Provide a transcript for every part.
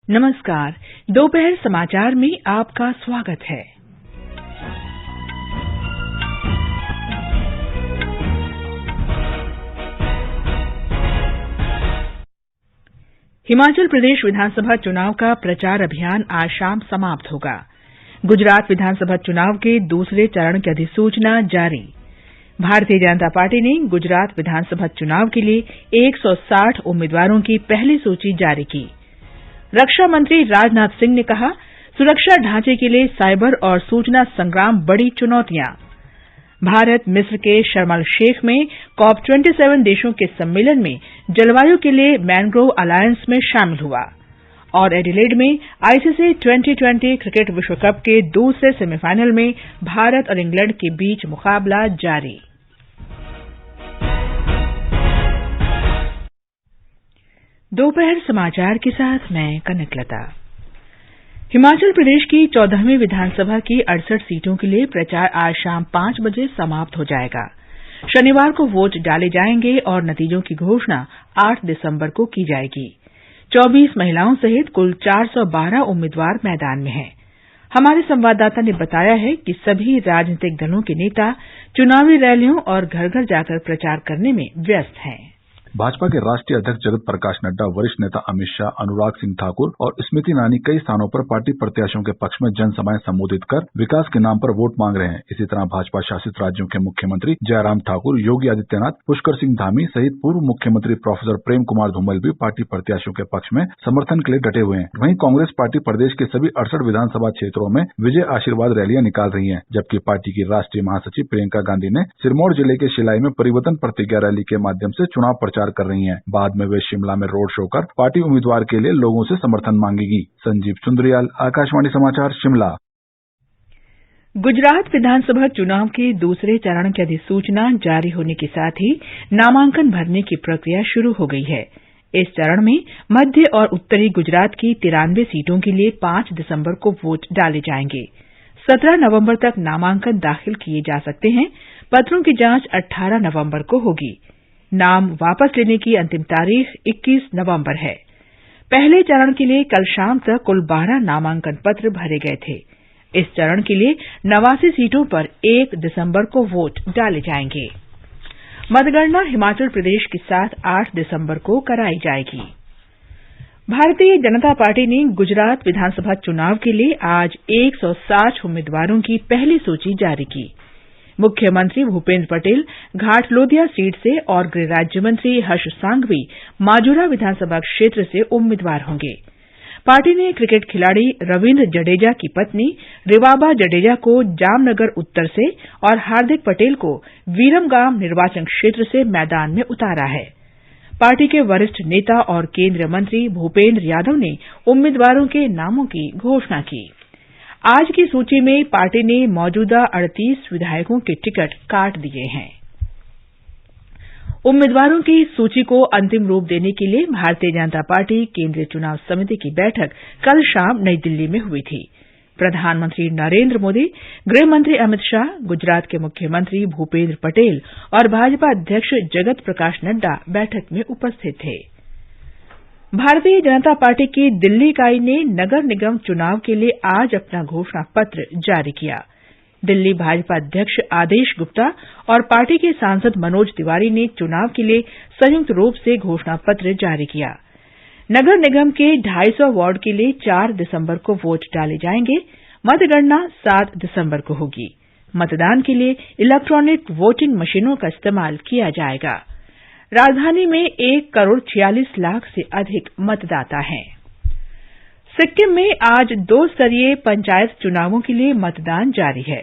नमस्कार। दोपहर समाचार में आपका स्वागत है। हिमाचल प्रदेश विधानसभा चुनाव का प्रचार अभियान आज शाम समाप्त होगा। गुजरात विधानसभा चुनाव के दूसरे चरण की अधिसूचना जारी। भारतीय जनता पार्टी ने गुजरात विधानसभा चुनाव के लिए 160 उम्मीदवारों की पहली सूची जारी की। रक्षा मंत्री राजनाथ सिंह ने कहा, सुरक्षा ढांचे के लिए साइबर और सूचना संग्राम बड़ी चुनौतियां। भारत मिस्र के शर्म अल शेख में COP27 देशों के सम्मेलन में जलवायु के लिए मैंग्रोव अलायंस में शामिल हुआ। और एडिलेड में आईसीसी 2020 क्रिकेट विश्व कप के दूसरे सेमीफाइनल में भारत और इंग्लैंड के बीच मुकाबला जारी। दोपहर समाचार के साथ मैं कनकलता। हिमाचल प्रदेश की 14वीं विधानसभा की 68 सीटों के लिए प्रचार आज शाम 5 बजे समाप्त हो जाएगा। शनिवार को वोट डाले जाएंगे और नतीजों की घोषणा 8 दिसंबर को की जाएगी। 24 महिलाओं सहित कुल 412 उम्मीदवार मैदान में हैं। हमारे संवाददाता ने बताया है कि सभी राजनीतिक दलों के नेता चुनावी रैलियों और घर घर जाकर प्रचार करने में व्यस्त हैं। भाजपा के राष्ट्रीय अध्यक्ष जगत प्रकाश नड्डा, वरिष्ठ नेता अमित शाह, अनुराग सिंह ठाकुर और स्मृति ईरानी कई स्थानों पर पार्टी प्रत्याशियों के पक्ष में जनसभाएं संबोधित कर विकास के नाम पर वोट मांग रहे हैं। इसी तरह भाजपा शासित राज्यों के मुख्यमंत्री जयराम ठाकुर, योगी आदित्यनाथ, पुष्कर सिंह धामी सहित पूर्व मुख्यमंत्री प्रोफेसर प्रेम कुमार धूमल भी पार्टी प्रत्याशियों के पक्ष में समर्थन के लिए डटे हुए हैं। वहीं कांग्रेस पार्टी प्रदेश के सभी 68 विधानसभा क्षेत्रों में विजय आशीर्वाद रैलियां निकाल रही है, जबकि पार्टी की राष्ट्रीय महासचिव प्रियंका गांधी ने सिरमौर जिले के शिलाई में परिवर्तन प्रतिज्ञा रैली के माध्यम से चुनाव प्रचार कर रही है। बाद में वे शिमला में रोड शो कर पार्टी उम्मीदवार के लिए लोगों से समर्थन मांगेगी। संजीव सुंद्रियाल, आकाशवाणी समाचार, शिमला। गुजरात विधानसभा चुनाव के दूसरे चरण की अधिसूचना जारी होने के साथ ही नामांकन भरने की प्रक्रिया शुरू हो गई है। इस चरण में मध्य और उत्तरी गुजरात की 93 सीटों के लिए 5 दिसंबर को वोट डाले जाएंगे। 17 नवंबर तक नामांकन दाखिल किए जा सकते हैं। पत्रों की जांच 18 नवंबर को होगी। नाम वापस लेने की अंतिम तारीख 21 नवंबर है। पहले चरण के लिए कल शाम तक कुल 12 नामांकन पत्र भरे गए थे। इस चरण के लिए 89 सीटों पर 1 दिसंबर को वोट डाले जाएंगे। मतगणना हिमाचल प्रदेश के साथ 8 दिसंबर को कराई जाएगी। भारतीय जनता पार्टी ने गुजरात विधानसभा चुनाव के लिए आज 160 उम्मीदवारों की पहली सूची जारी की। मुख्यमंत्री भूपेंद्र पटेल घाटलोदिया सीट से और गृह राज्य मंत्री हर्ष सांघवी माजूरा विधानसभा क्षेत्र से उम्मीदवार होंगे। पार्टी ने क्रिकेट खिलाड़ी रविंद्र जडेजा की पत्नी रिवाबा जडेजा को जामनगर उत्तर से और हार्दिक पटेल को वीरमगाम निर्वाचन क्षेत्र से मैदान में उतारा है। पार्टी के वरिष्ठ नेता और केंद्रीय मंत्री भूपेंद्र यादव ने उम्मीदवारों के नामों की घोषणा की। आज की सूची में पार्टी ने मौजूदा 38 विधायकों के टिकट काट दिए हैं। उम्मीदवारों की सूची को अंतिम रूप देने के लिए भारतीय जनता पार्टी केंद्रीय चुनाव समिति की बैठक कल शाम नई दिल्ली में हुई थी। प्रधानमंत्री नरेंद्र मोदी, गृह मंत्री अमित शाह, गुजरात के मुख्यमंत्री भूपेंद्र पटेल और भाजपा अध्यक्ष जगत प्रकाश नड्डा बैठक में उपस्थित थे। भारतीय जनता पार्टी की दिल्ली इकाई ने नगर निगम चुनाव के लिए आज अपना घोषणा पत्र जारी किया। दिल्ली भाजपा अध्यक्ष आदेश गुप्ता और पार्टी के सांसद मनोज तिवारी ने चुनाव के लिए संयुक्त रूप से घोषणा पत्र जारी किया। नगर निगम के 250 वार्ड के लिए 4 दिसंबर को वोट डाले जाएंगे। मतगणना 7 दिसंबर को होगी। मतदान के लिए इलेक्ट्रॉनिक वोटिंग मशीनों का इस्तेमाल किया जाएगा। राजधानी में 1 करोड़ 46 लाख से अधिक मतदाता हैं। सिक्किम में आज 2 स्तरीय पंचायत चुनावों के लिए मतदान जारी है।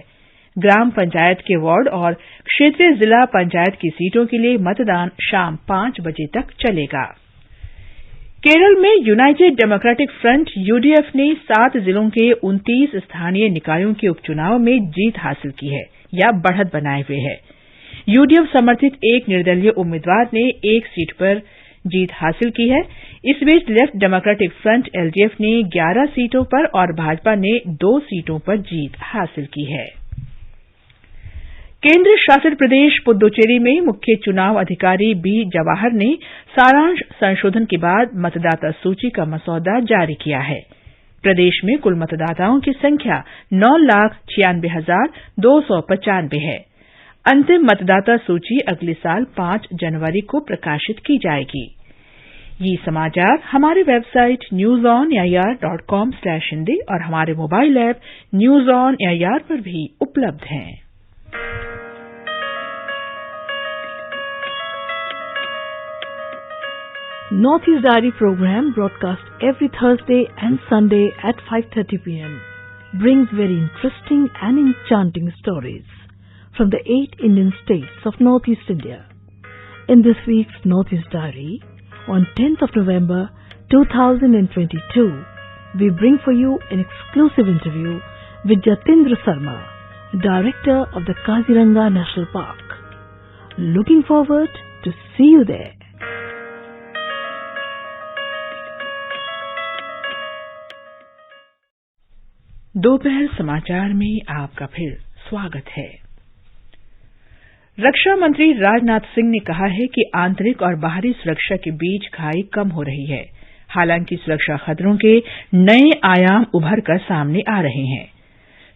ग्राम पंचायत के वार्ड और क्षेत्रीय जिला पंचायत की सीटों के लिए मतदान शाम 5 बजे तक चलेगा। केरल में यूनाइटेड डेमोक्रेटिक फ्रंट यूडीएफ ने 7 जिलों के 29 स्थानीय निकायों के उपचुनाव में जीत हासिल की है या बढ़त बनाए हुए है। यूडीएफ समर्थित एक निर्दलीय उम्मीदवार ने 1 सीट पर जीत हासिल की है। इस बीच लेफ्ट डेमोक्रेटिक फ्रंट एलडीएफ ने 11 सीटों पर और भाजपा ने 2 सीटों पर जीत हासिल की है। केंद्र शासित प्रदेश पुद्दुचेरी में मुख्य चुनाव अधिकारी बी जवाहर ने सारांश संशोधन के बाद मतदाता सूची का मसौदा जारी किया है। प्रदेश में कुल मतदाताओं की संख्या 9,96,295 है। अंतिम मतदाता सूची अगले साल 5 जनवरी को प्रकाशित की जाएगी। ये समाचार हमारी वेबसाइट newsonair.com/hindi और हमारे mobile app news on AIR पर भी उपलब्ध हैं। Northeast Diary program broadcast every Thursday and Sunday at 5:30 p.m. brings very interesting and enchanting stories from the 8 Indian states of Northeast India. In this week's Northeast Diary, on 10th of November 2022, we bring for you an exclusive interview with Jatindra Sarma, Director of the Kaziranga National Park. Looking forward to see you there. दोपहर समाचार में आपका फिर स्वागत है। रक्षा मंत्री राजनाथ सिंह ने कहा है कि आंतरिक और बाहरी सुरक्षा के बीच खाई कम हो रही है। हालांकि सुरक्षा खतरों के नए आयाम उभर कर सामने आ रहे हैं।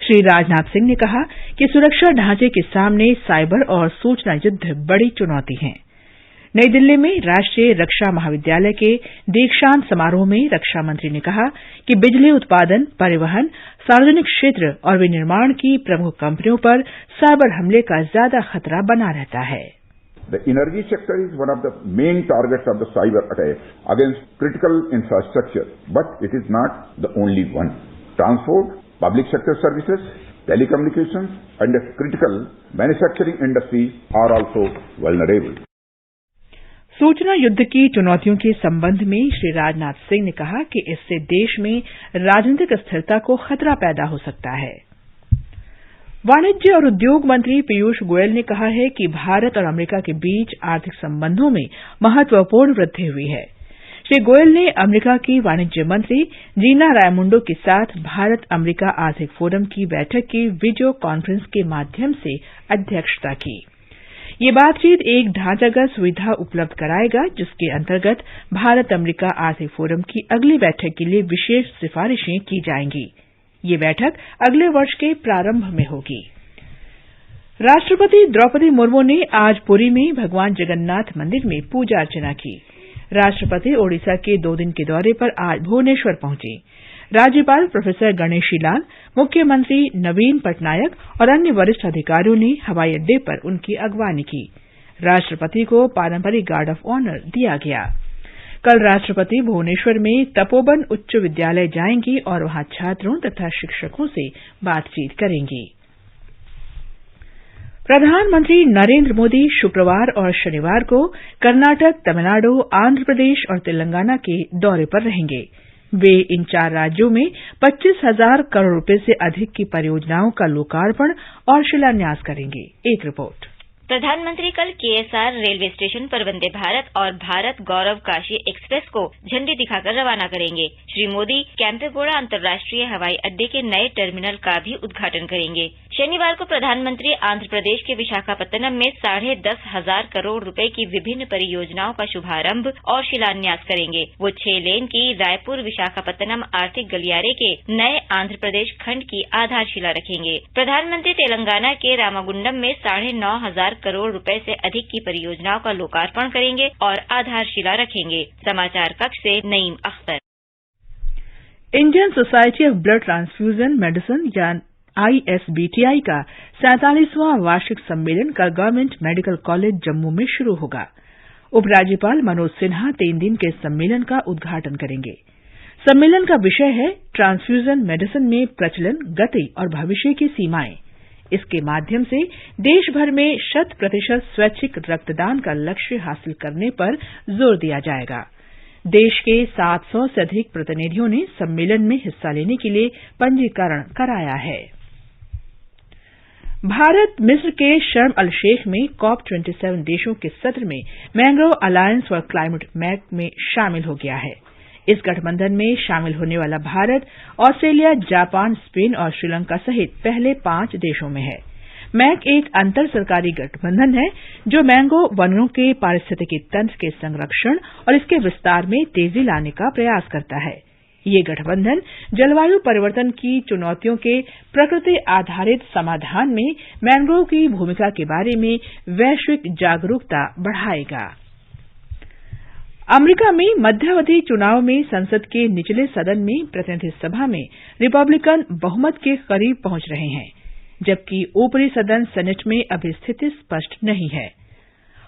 श्री राजनाथ सिंह ने कहा कि सुरक्षा ढांचे के सामने साइबर और सूचना युद्ध बड़ी चुनौती है। नई दिल्ली में राष्ट्रीय रक्षा महाविद्यालय के दीक्षांत समारोह में रक्षा मंत्री ने कहा कि बिजली उत्पादन, परिवहन, सार्वजनिक क्षेत्र और विनिर्माण की प्रमुख कंपनियों पर साइबर हमले का ज्यादा खतरा बना रहता है। The energy sector is one of the main targets of the cyber attack against critical infrastructure, but it is not the only one. Transport, public sector services, telecommunications, and the critical manufacturing industries are also vulnerable. सूचना युद्ध की चुनौतियों के संबंध में श्री राजनाथ सिंह ने कहा कि इससे देश में राजनीतिक स्थिरता को खतरा पैदा हो सकता है। वाणिज्य और उद्योग मंत्री पीयूष गोयल ने कहा है कि भारत और अमेरिका के बीच आर्थिक संबंधों में महत्वपूर्ण वृद्धि हुई है। श्री गोयल ने अमेरिका की वाणिज्य मंत्री जीना रायमुंडो के साथ भारत अमेरिका आर्थिक फोरम की बैठक की वीडियो कॉन्फ्रेंस के माध्यम से अध्यक्षता की। ये बातचीत एक ढांचागत सुविधा उपलब्ध कराएगा जिसके अंतर्गत भारत अमेरिका आर्थिक फोरम की अगली बैठक के लिए विशेष सिफारिशें की जाएंगी। ये बैठक अगले वर्ष के प्रारंभ में होगी। राष्ट्रपति द्रौपदी मुर्मू ने आज पुरी में भगवान जगन्नाथ मंदिर में पूजा अर्चना की। राष्ट्रपति ओडिशा के 2 दिन के दौरे पर आज भुवनेश्वर पहुंचे। राज्यपाल प्रोफेसर गणेशी लाल, मुख्यमंत्री नवीन पटनायक और अन्य वरिष्ठ अधिकारियों ने हवाई अड्डे पर उनकी अगवानी की। राष्ट्रपति को पारंपरिक गार्ड ऑफ ऑनर दिया गया। कल राष्ट्रपति भुवनेश्वर में तपोवन उच्च विद्यालय जाएंगी और वहां छात्रों तथा शिक्षकों से बातचीत करेंगी। प्रधानमंत्री नरेंद्र मोदी शुक्रवार और शनिवार को कर्नाटक, तमिलनाडु, आंध्र प्रदेश और तेलंगाना के दौरे पर रहेंगे। वे इन 4 राज्यों में 25,000 करोड़ रुपए से अधिक की परियोजनाओं का लोकार्पण और शिलान्यास करेंगे। एक रिपोर्ट। प्रधानमंत्री कल केएसआर रेलवे स्टेशन पर वंदे भारत और भारत गौरव काशी एक्सप्रेस को झंडी दिखाकर रवाना करेंगे। श्री मोदी कैंपेगौड़ा अंतर्राष्ट्रीय हवाई अड्डे के नए टर्मिनल का भी उद्घाटन करेंगे। शनिवार को प्रधानमंत्री आंध्र प्रदेश के विशाखापत्तनम में 10,500 करोड़ रुपए की विभिन्न परियोजनाओं का शुभारंभ और शिलान्यास करेंगे। वो 6 लेन की रायपुर विशाखापत्तनम आर्थिक गलियारे के नए आंध्र प्रदेश खंड की आधारशिला रखेंगे। प्रधानमंत्री तेलंगाना के रामागुंडम में 9,500 करोड़ रुपए से अधिक की परियोजनाओं का लोकार्पण करेंगे और आधारशिला रखेंगे। समाचार कक्ष से Naeem Akhtar. Indian society of blood transfusion medicine या ISBTI का 47वां वार्षिक सम्मेलन कल गवर्नमेंट मेडिकल कॉलेज जम्मू में शुरू होगा। उपराज्यपाल मनोज सिन्हा 3 दिन के सम्मेलन का उद्घाटन करेंगे। सम्मेलन का विषय है ट्रांसफ्यूजन मेडिसिन में प्रचलन, गति और भविष्य की सीमाएं। इसके माध्यम से देश भर में 100% स्वैच्छिक रक्तदान का लक्ष्य हासिल करने पर जोर दिया जाएगा। देश के 700 से अधिक प्रतिनिधियों ने सम्मेलन में हिस्सा लेने के लिए पंजीकरण कराया है। भारत मिस्र के शर्म अल शेख में COP27 देशों के सत्र में mangrove alliance for climate MAC में शामिल हो गया है। इस गठबंधन में शामिल होने वाला भारत, ऑस्ट्रेलिया, जापान, स्पेन और श्रीलंका सहित पहले 5 देशों में है। मैक एक अंतर सरकारी गठबंधन है जो मैंगो वनों के पारिस्थितिकी तंत्र के संरक्षण और इसके विस्तार में तेजी लाने का प्रयास करता है। ये गठबंधन जलवायु परिवर्तन की चुनौतियों के प्रकृति आधारित समाधान में मैंग्रोव की भूमिका के बारे में वैश्विक जागरूकता बढ़ाएगा। अमेरिका में मध्यावधि चुनाव में संसद के निचले सदन में प्रतिनिधि सभा में रिपब्लिकन बहुमत के करीब पहुंच रहे हैं, जबकि ऊपरी सदन सेनेट में अभी स्थिति स्पष्ट नहीं है।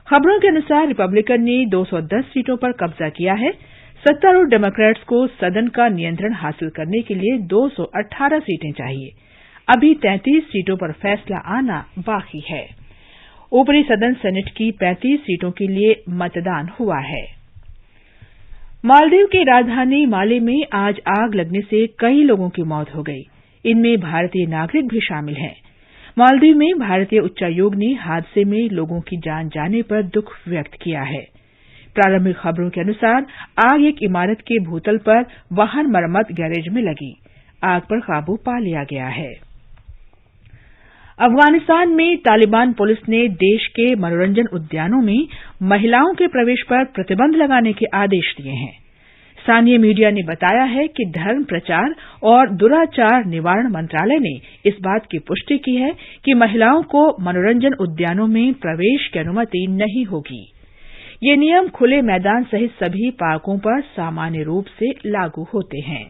खबरों के अनुसार रिपब्लिकन ने 210 सीटों पर कब्जा किया है। सत्तारूढ़ डेमोक्रेट्स को सदन का नियंत्रण हासिल करने के लिए 218 सीटें चाहिए। अभी 33 सीटों पर फैसला आना बाकी है। ऊपरी सदन सेनेट की 35 सीटों के लिए मतदान हुआ है। मालदीव की राजधानी माले में आज आग लगने से कई लोगों की मौत हो गई। इनमें भारतीय नागरिक भी शामिल हैं। मालदीव में भारतीय उच्चायोग ने हादसे में लोगों की जान जाने पर दुख व्यक्त किया है। प्रारंभिक खबरों के अनुसार आग एक इमारत के भूतल पर वाहन मरम्मत गैरेज में लगी। आग पर काबू पा लिया गया है। अफगानिस्तान में तालिबान पुलिस ने देश के मनोरंजन उद्यानों में महिलाओं के प्रवेश पर प्रतिबंध लगाने के आदेश दिए हैं। स्थानीय मीडिया ने बताया है कि धर्म प्रचार और दुराचार निवारण मंत्रालय ने इस बात की पुष्टि की है कि महिलाओं को मनोरंजन उद्यानों में प्रवेश की अनुमति नहीं होगी। ये नियम खुले मैदान सहित सभी पार्कों पर सामान्य रूप से लागू होते हैं।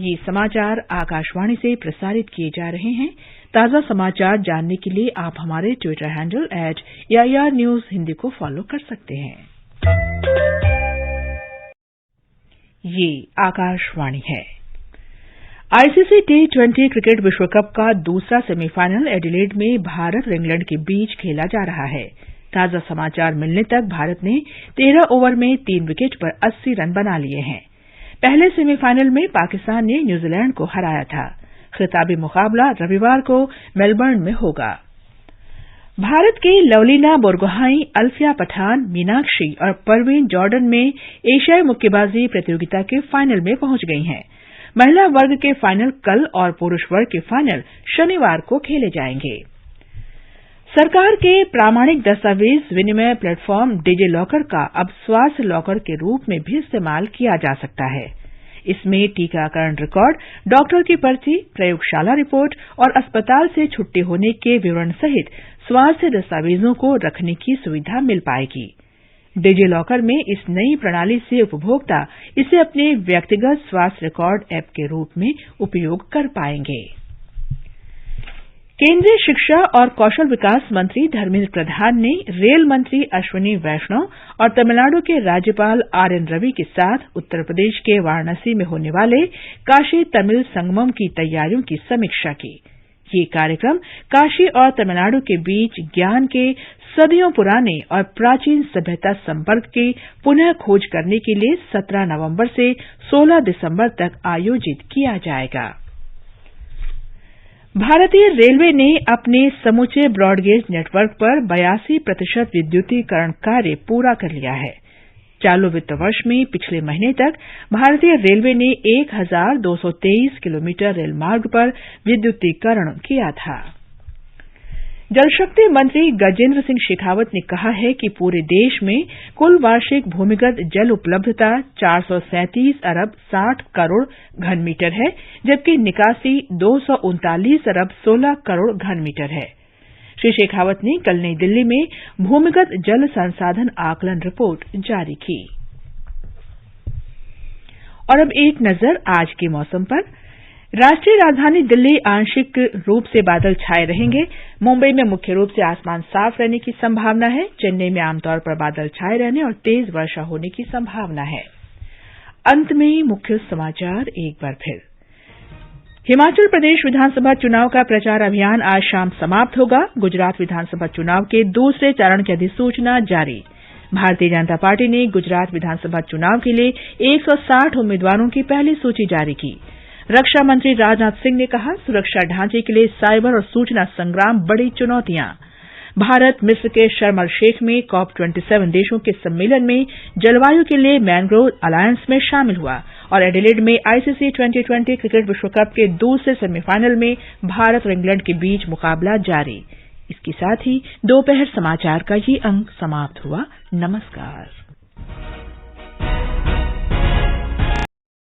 ये समाचार आकाशवाणी से प्रसारित किए जा रहे हैं। ताजा समाचार जानने के लिए आप हमारे Twitter handle @AIR News Hindi को फॉलो कर सकते हैं। ये आकाशवाणी है। आईसीसी T20 क्रिकेट विश्व कप का दूसरा सेमीफाइनल एडिलेड में भारत और इंग्लैंड के बीच खेला जा रहा है। ताजा समाचार मिलने तक भारत ने 13 ओवर में 3 विकेट पर 80 रन बना लिए हैं। पहले सेमीफाइनल में पाकिस्तान ने न्यूजीलैंड को हराया था। खिताबी मुकाबला रविवार को मेलबर्न में होगा। भारत के लवलीना बोरगोहाई, अल्फिया पठान, मीनाक्षी और परवीन जॉर्डन में एशियाई मुक्केबाजी प्रतियोगिता के फाइनल में पहुंच गई हैं। महिला वर्ग के फाइनल कल और पुरुष वर्ग के फाइनल शनिवार को खेले जाएंगे। सरकार के प्रामाणिक दस्तावेज विनिमय प्लेटफॉर्म डिजिलॉकर का अब स्वास्थ्य लॉकर के रूप में भी इस्तेमाल किया जा सकता है। इसमें टीकाकरण रिकॉर्ड, डॉक्टर की पर्ची, प्रयोगशाला रिपोर्ट और अस्पताल से छुट्टी होने के विवरण सहित स्वास्थ्य दस्तावेजों को रखने की सुविधा मिल पाएगी। डिजिलॉकर में इस नई प्रणाली से उपभोक्ता इसे अपने व्यक्तिगत स्वास्थ्य रिकॉर्ड ऐप के रूप में उपयोग कर पाएंगे। केंद्रीय शिक्षा और कौशल विकास मंत्री धर्मेंद्र प्रधान ने रेल मंत्री अश्विनी वैष्णव और तमिलनाडु के राज्यपाल आरएन रवि के साथ उत्तर प्रदेश के वाराणसी में होने वाले काशी तमिल संगमम की तैयारियों की समीक्षा की। ये कार्यक्रम काशी और तमिलनाडु के बीच ज्ञान के सदियों पुराने और प्राचीन सभ्यता संपर्क की पुनः खोज करने के लिए 17 नवंबर से 16 दिसंबर तक आयोजित किया जाएगा। भारतीय रेलवे ने अपने समूचे ब्रॉडगेज नेटवर्क पर 82% विद्युतीकरण कार्य पूरा कर लिया है। चालू वित्त वर्ष में पिछले महीने तक भारतीय रेलवे ने 1223 किलोमीटर रेल मार्ग पर विद्युतीकरण किया था। जलशक्ति मंत्री गजेंद्र सिंह शेखावत ने कहा है कि पूरे देश में कुल वार्षिक भूमिगत जल उपलब्धता 437 अरब 60 करोड़ घन मीटर है, जबकि निकासी 239 अरब 16 करोड़ घन मीटर है। श्री शेखावत ने कल नई दिल्ली में भूमिगत जल संसाधन आकलन रिपोर्ट जारी की। और अब एक नजर आज के मौसम पर। राष्ट्रीय राजधानी दिल्ली आंशिक रूप से बादल छाए रहेंगे। मुंबई में मुख्य रूप से आसमान साफ रहने की संभावना है। चेन्नई में आमतौर पर बादल छाए रहने और तेज वर्षा होने की संभावना है। अंत में मुख्य समाचार एक बार फिर। हिमाचल प्रदेश विधानसभा चुनाव का प्रचार अभियान आज शाम समाप्त होगा। गुजरात विधानसभा चुनाव के दूसरे चरण की अधिसूचना जारी। भारतीय जनता पार्टी ने गुजरात विधानसभा चुनाव के लिए 160 उम्मीदवारों की पहली सूची जारी की। रक्षा मंत्री राजनाथ सिंह ने कहा, सुरक्षा ढांचे के लिए साइबर और सूचना संग्राम बड़ी चुनौतियां। भारत मिस्र के शर्म अल शेख में COP27 देशों के सम्मेलन में जलवायु के लिए मैंग्रोव अलायंस में शामिल हुआ और एडिलेड में ICC T20 क्रिकेट विश्व कप के दूसरे सेमीफाइनल में भारत और इंग्लैंड के बीच मुकाबला जारी। इसके साथ ही दोपहर समाचार का ये अंक समाप्त हुआ। नमस्कार।